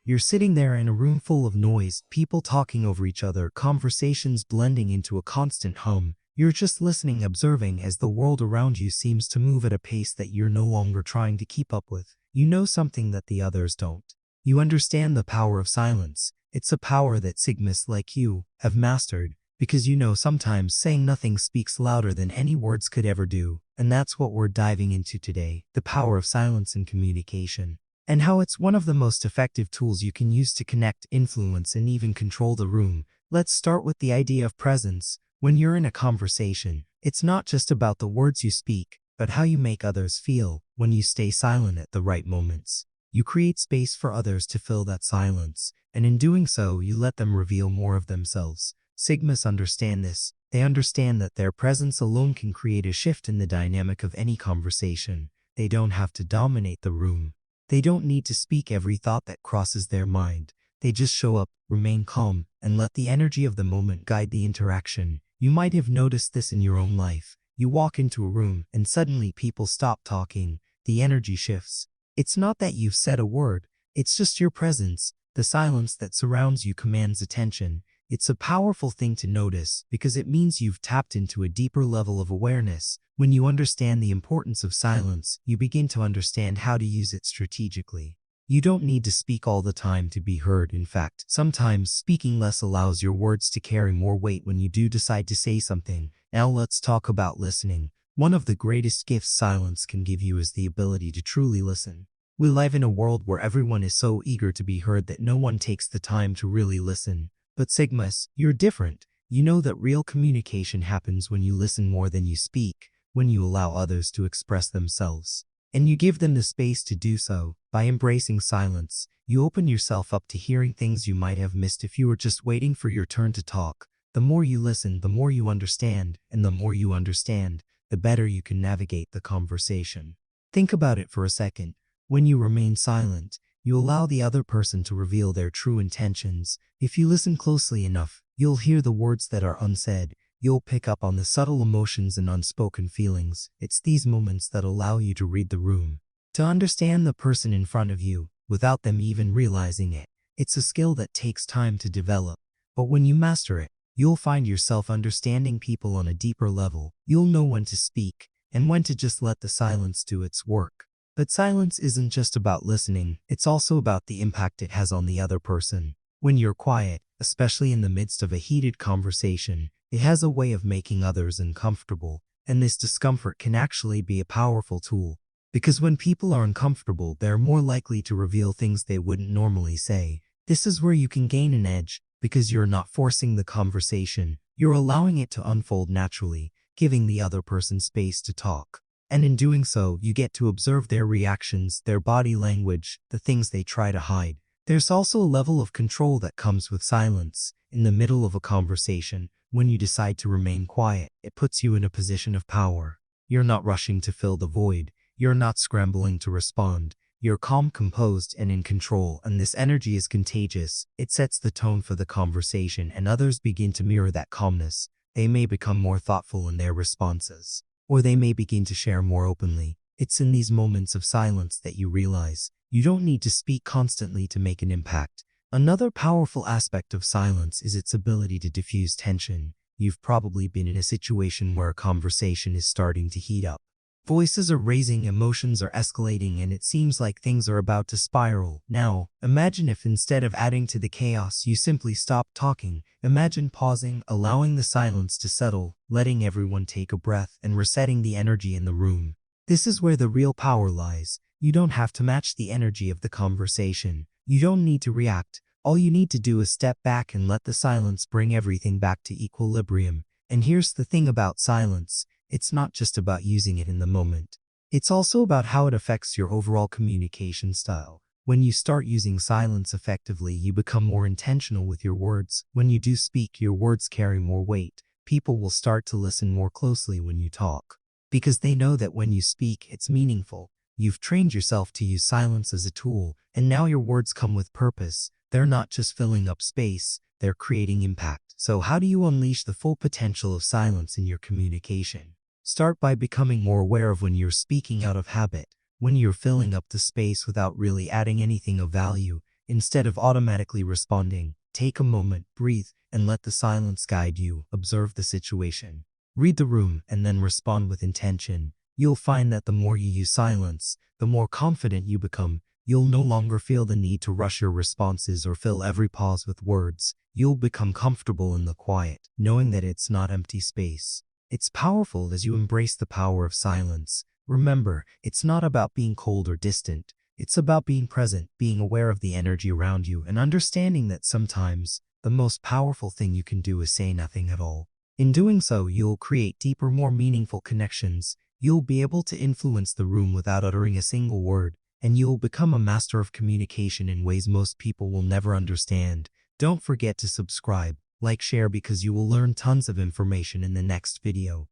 You're sitting there in a room full of noise, people talking over each other, conversations blending into a constant hum. You're just listening, observing as the world around you seems to move at a pace that you're no longer trying to keep up with. You know something that the others don't. You understand the power of silence. It's a power that Sigmas like you have mastered, because you know sometimes saying nothing speaks louder than any words could ever do. And that's what we're diving into today, the power of silence in communication, and how it's one of the most effective tools you can use to connect, influence, and even control the room. Let's start with the idea of presence. When you're in a conversation, it's not just about the words you speak, but how you make others feel. When you stay silent at the right moments, you create space for others to fill that silence, and in doing so, you let them reveal more of themselves. Sigmas understand this. They understand that their presence alone can create a shift in the dynamic of any conversation. They don't have to dominate the room. They don't need to speak every thought that crosses their mind. They just show up, remain calm, and let the energy of the moment guide the interaction. You might have noticed this in your own life. You walk into a room, and suddenly people stop talking. The energy shifts. It's not that you've said a word. It's just your presence. The silence that surrounds you commands attention. It's a powerful thing to notice because it means you've tapped into a deeper level of awareness. When you understand the importance of silence, you begin to understand how to use it strategically. You don't need to speak all the time to be heard. In fact, sometimes speaking less allows your words to carry more weight when you do decide to say something. Now let's talk about listening. One of the greatest gifts silence can give you is the ability to truly listen. We live in a world where everyone is so eager to be heard that no one takes the time to really listen. But Sigmas, you're different. You know that real communication happens when you listen more than you speak, when you allow others to express themselves, and you give them the space to do so. By embracing silence, you open yourself up to hearing things you might have missed if you were just waiting for your turn to talk. The more you listen, the more you understand, and the more you understand, the better you can navigate the conversation. Think about it for a second. When you remain silent, you allow the other person to reveal their true intentions. If you listen closely enough, you'll hear the words that are unsaid. You'll pick up on the subtle emotions and unspoken feelings. It's these moments that allow you to read the room, to understand the person in front of you, without them even realizing it. It's a skill that takes time to develop, but when you master it, you'll find yourself understanding people on a deeper level. You'll know when to speak, and when to just let the silence do its work. But silence isn't just about listening, it's also about the impact it has on the other person. When you're quiet, especially in the midst of a heated conversation, it has a way of making others uncomfortable, and this discomfort can actually be a powerful tool. Because when people are uncomfortable, they're more likely to reveal things they wouldn't normally say. This is where you can gain an edge, because you're not forcing the conversation, you're allowing it to unfold naturally, giving the other person space to talk. And in doing so, you get to observe their reactions, their body language, the things they try to hide. There's also a level of control that comes with silence. In the middle of a conversation, when you decide to remain quiet, it puts you in a position of power. You're not rushing to fill the void. You're not scrambling to respond. You're calm, composed, and in control, and this energy is contagious. It sets the tone for the conversation, and others begin to mirror that calmness. They may become more thoughtful in their responses, or they may begin to share more openly. It's in these moments of silence that you realize you don't need to speak constantly to make an impact. Another powerful aspect of silence is its ability to diffuse tension. You've probably been in a situation where a conversation is starting to heat up. Voices are raising, emotions are escalating, and it seems like things are about to spiral. Now, imagine if instead of adding to the chaos, you simply stopped talking. Imagine pausing, allowing the silence to settle, letting everyone take a breath, and resetting the energy in the room. This is where the real power lies. You don't have to match the energy of the conversation. You don't need to react. All you need to do is step back and let the silence bring everything back to equilibrium. And here's the thing about silence. It's not just about using it in the moment. It's also about how it affects your overall communication style. When you start using silence effectively, you become more intentional with your words. When you do speak, your words carry more weight. People will start to listen more closely when you talk, because they know that when you speak, it's meaningful. You've trained yourself to use silence as a tool, and now your words come with purpose. They're not just filling up space, they're creating impact. So how do you unleash the full potential of silence in your communication? Start by becoming more aware of when you're speaking out of habit, when you're filling up the space without really adding anything of value. Instead of automatically responding, take a moment, breathe, and let the silence guide you. Observe the situation. Read the room and then respond with intention. You'll find that the more you use silence, the more confident you become. You'll no longer feel the need to rush your responses or fill every pause with words. You'll become comfortable in the quiet, knowing that it's not empty space. It's powerful as you embrace the power of silence. Remember, it's not about being cold or distant. It's about being present, being aware of the energy around you, and understanding that sometimes the most powerful thing you can do is say nothing at all. In doing so, you'll create deeper, more meaningful connections. You'll be able to influence the room without uttering a single word, and you'll become a master of communication in ways most people will never understand. Don't forget to subscribe, like, share, because you will learn tons of information in the next video.